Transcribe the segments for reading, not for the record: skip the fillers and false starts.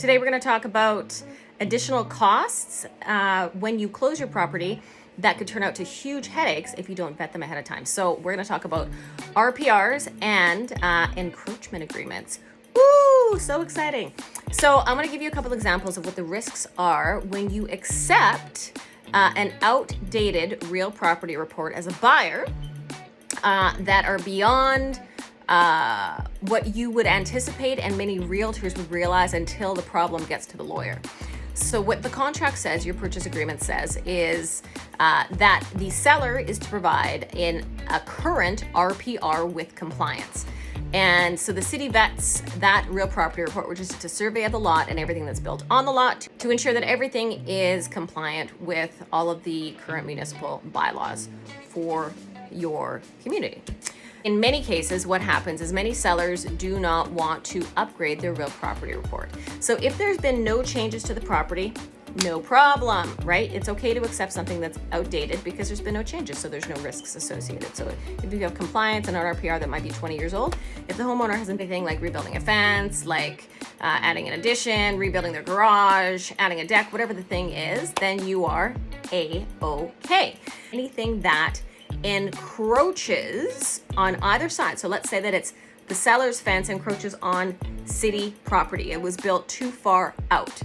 Today we're going to talk about additional costs when you close your property that could turn out to huge headaches if you don't vet them ahead of time. So we're going to talk about RPRs and encroachment agreements. Woo! So exciting. So I'm going to give you a couple examples of what the risks are when you accept an outdated real property report as a buyer that are beyond what you would anticipate and many realtors would realize until the problem gets to the lawyer. So what the contract says, your purchase agreement says, is that the seller is to provide in a current RPR with compliance. And so the city vets that real property report, which is to survey of the lot and everything that's built on the lot to ensure that everything is compliant with all of the current municipal bylaws for your community. In many cases, what happens is many sellers do not want to upgrade their real property report. So if there's been no changes to the property, no problem, right? It's okay to accept something that's outdated because there's been no changes, so there's no risks associated. So if you have compliance and an RPR that might be 20 years old, if the homeowner has anything like rebuilding a fence, like adding an addition, rebuilding their garage, adding a deck, whatever the thing is, then you are A-OK. Anything that encroaches on either side. So let's say that it's the seller's fence encroaches on city property. It was built too far out.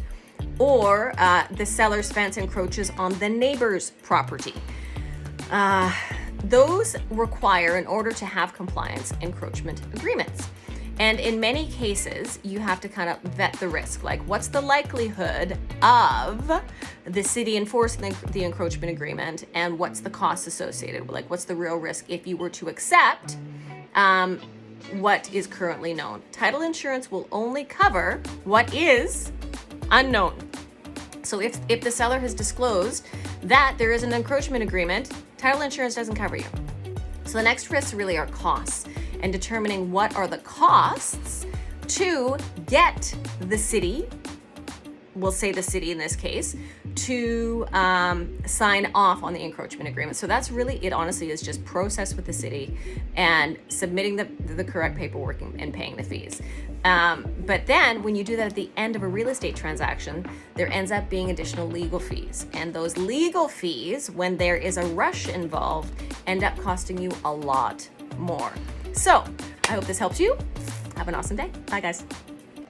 Or the seller's fence encroaches on the neighbor's property. Those require, in order to have compliance, encroachment agreements. And in many cases, you have to kind of vet the risk. Like, what's the likelihood of the city enforcing the encroachment agreement, and what's the cost associated? Like, what's the real risk if you were to accept what is currently known? Title insurance will only cover what is unknown. So if the seller has disclosed that there is an encroachment agreement, title insurance doesn't cover you. So the next risks really are costs and determining what are the costs to get the city, we'll say the city in this case, to sign off on the encroachment agreement. So that's really it. Honestly, is just process with the city and submitting the correct paperwork and paying the fees. But then when you do that at the end of a real estate transaction, there ends up being additional legal fees. And those legal fees, when there is a rush involved, end up costing you a lot more. So I hope this helps you. Have an awesome day. Bye, guys.